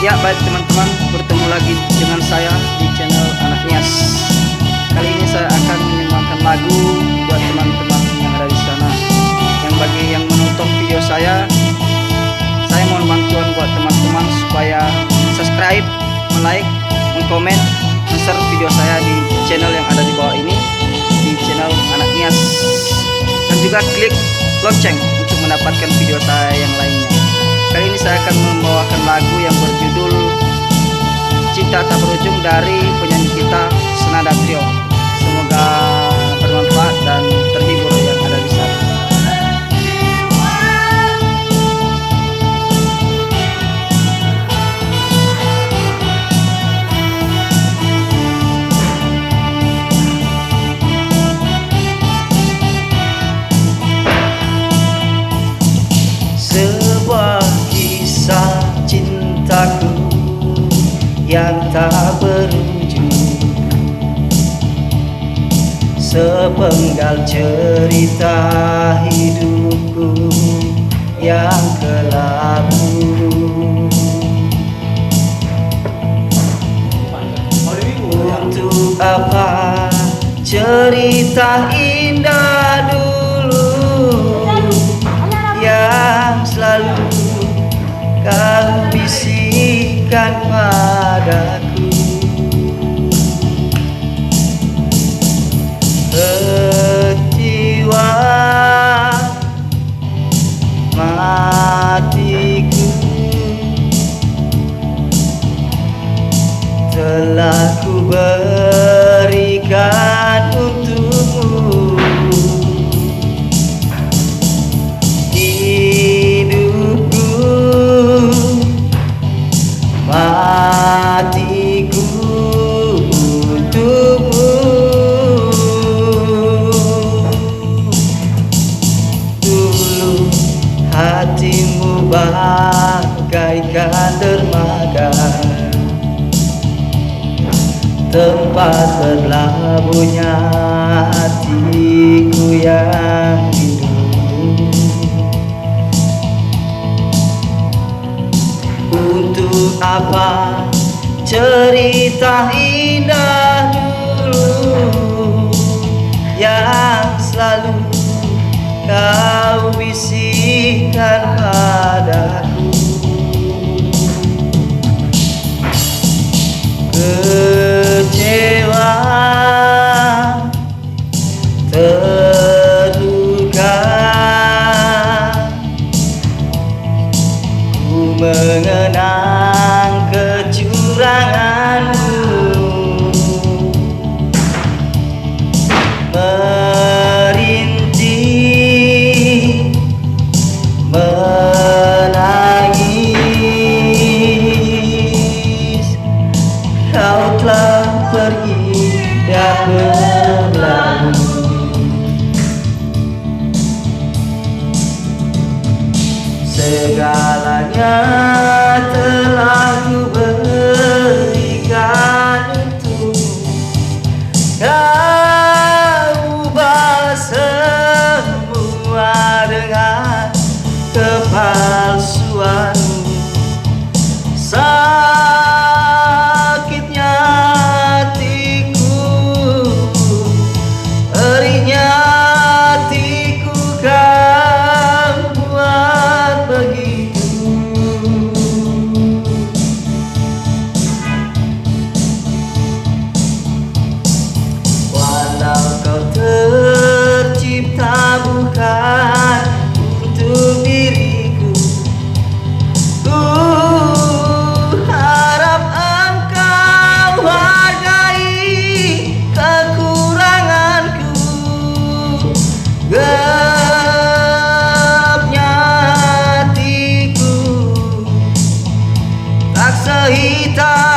Ya baik teman-teman, bertemu lagi dengan saya di channel Anak Nias. Kali ini saya akan menyumbangkan lagu buat teman-teman yang ada di sana. Yang bagi yang menonton video saya mohon bantuan buat teman-teman supaya subscribe, like, komen, share video saya di channel yang ada di bawah ini, di channel Anak Nias, dan juga klik lonceng untuk mendapatkan video saya yang lainnya. Kali ini saya akan membawakan lagu yang berjudul Cinta Tak Berujung dari penyanyi kita Senada Trio. Semoga bermanfaat dan terhibur yang ada di sana. Sebuah kisah cintaku yang tak berujung, sepenggal cerita hidupku yang kelabu. Untuk apa cerita indah dulu yang selalu kau bisikkan padaku? Kecewa matiku telah ku berikan untukmu. Matiku untukmu. Dulu hatimu bagaikan dermaga, tempat berlabuhnya hatiku yang rindu. Untuk apa cerita indah dulu yang selalu kau bisikkan padaku? Kecewa, terluka, ku mengenang kecuranganmu, merintih, menangis. Kau telah pergi dan berlalu. Segalanya telah ku berikan untukmu. Kau balas semua dengan kepalsuanmu. Sakitnya hatiku, perihnya hatiku, kau buat begitu. Walau kau tercipta bukan untuk diriku, ku harap engkau hargai kekuranganku. Gelapnya hatiku tak sehitam